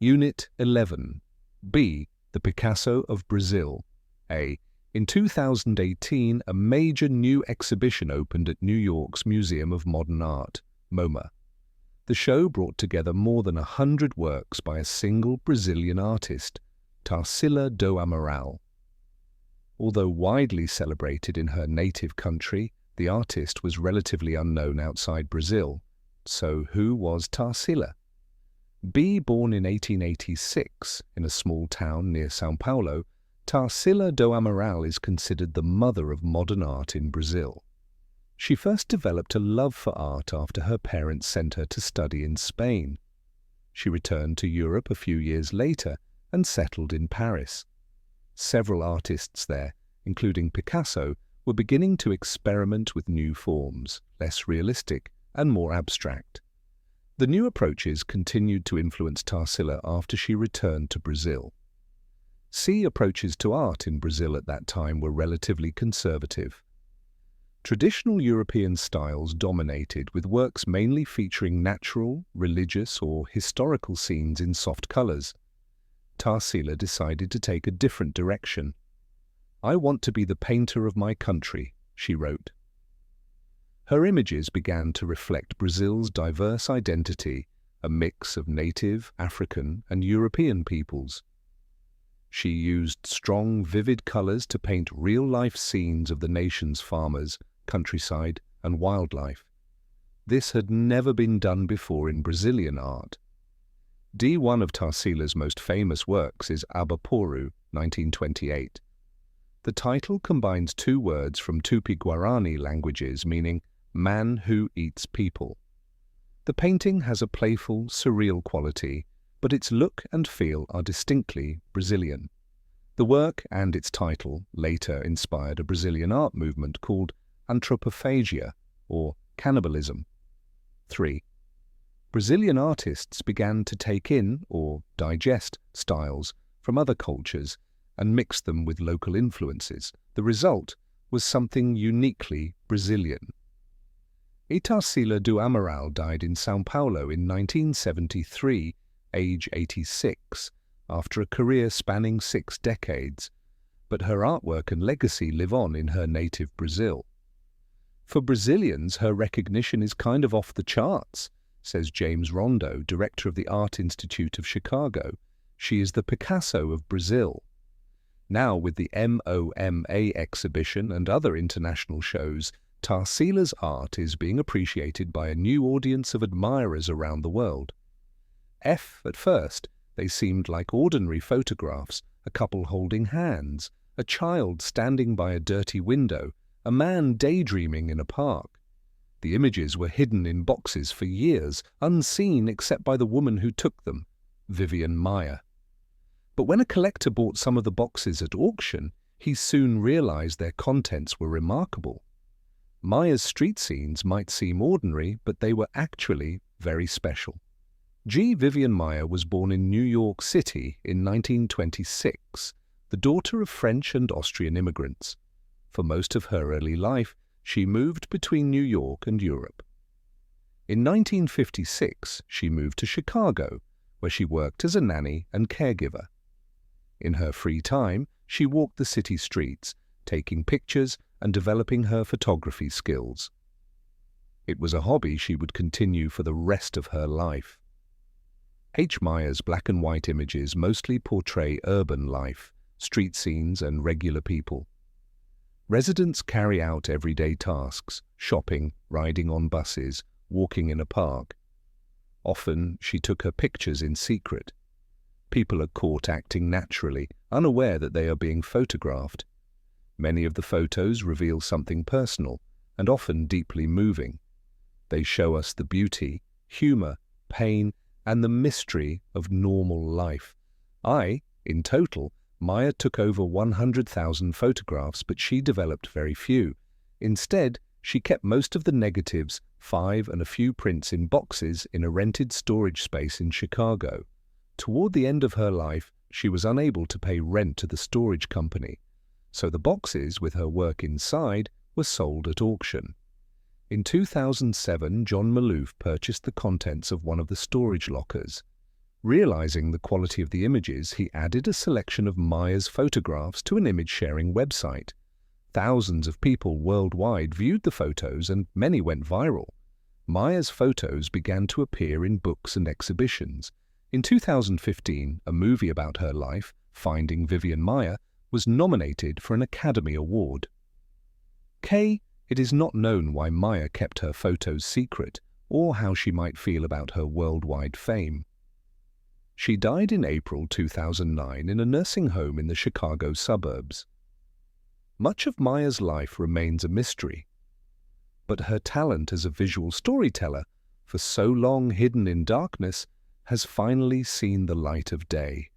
Unit 11. B. The Picasso of Brazil. A. In 2018, a major new exhibition opened at New York's Museum of Modern Art, MoMA. The show brought together more than 100 works by a single Brazilian artist, Tarsila do Amaral. Although widely celebrated in her native country, the artist was relatively unknown outside Brazil. So who was Tarsila? B. Born in 1886 in a small town near São Paulo, Tarsila do Amaral is considered the mother of modern art in Brazil. She first developed a love for art after her parents sent her to study in Spain. She returned to Europe a few years later and settled in Paris. Several artists there, including Picasso, were beginning to experiment with new forms, less realistic and more abstract. The new approaches continued to influence Tarsila after she returned to Brazil. C. Approaches to art in Brazil at that time were relatively conservative. Traditional European styles dominated, with works mainly featuring natural, religious, or historical scenes in soft colors. Tarsila decided to take a different direction. "I want to be the painter of my country," she wrote. Her images began to reflect Brazil's diverse identity, a mix of native, African, and European peoples. She used strong, vivid colors to paint real-life scenes of the nation's farmers, countryside, and wildlife. This had never been done before in Brazilian art. One of Tarsila's most famous works is Abaporu, 1928. The title combines two words from Tupi-Guarani languages meaning man who eats people. The painting has a playful, surreal quality, but its look and feel are distinctly Brazilian. The work and its title later inspired a Brazilian art movement called anthropophagia, or cannibalism. 3. Brazilian artists began to take in, or digest, styles from other cultures and mix them with local influences. The result was something uniquely Brazilian. Tarsila do Amaral died in São Paulo in 1973, age 86, after a career spanning 6 decades, but her artwork and legacy live on in her native Brazil. For Brazilians, her recognition is kind of off the charts, says James Rondo, director of the Art Institute of Chicago. She is the Picasso of Brazil. Now, with the MoMA exhibition and other international shows, Tarsila's art is being appreciated by a new audience of admirers around the world. At first, they seemed like ordinary photographs, a couple holding hands, a child standing by a dirty window, a man daydreaming in a park. The images were hidden in boxes for years, unseen except by the woman who took them, Vivian Maier. But when a collector bought some of the boxes at auction, he soon realized their contents were remarkable. Maier's street scenes might seem ordinary, but they were actually very special. Vivian Maier was born in New York City in 1926, the daughter of French and Austrian immigrants. For most of her early life, she moved between New York and Europe. In 1956, she moved to Chicago, where she worked as a nanny and caregiver. In her free time, she walked the city streets, taking pictures and developing her photography skills. It was a hobby she would continue for the rest of her life. Maier's black and white images mostly portray urban life, street scenes, and regular people. Residents carry out everyday tasks, shopping, riding on buses, walking in a park. Often, she took her pictures in secret. People are caught acting naturally, unaware that they are being photographed. Many of the photos reveal something personal, and often deeply moving. They show us the beauty, humor, pain, and the mystery of normal life. In total, Maier took over 100,000 photographs, but she developed very few. Instead, she kept most of the negatives, 5 and a few prints in boxes in a rented storage space in Chicago. Toward the end of her life, she was unable to pay rent to the storage company, so the boxes with her work inside were sold at auction. In 2007, John Maloof purchased the contents of one of the storage lockers. Realizing the quality of the images, he added a selection of Maya's photographs to an image-sharing website. Thousands of people worldwide viewed the photos and many went viral. Maya's photos began to appear in books and exhibitions. In 2015, a movie about her life, Finding Vivian Maya, was nominated for an Academy Award. K. It is not known why Maya kept her photos secret or how she might feel about her worldwide fame. She died in April 2009 in a nursing home in the Chicago suburbs. Much of Maya's life remains a mystery, but her talent as a visual storyteller, for so long hidden in darkness, has finally seen the light of day.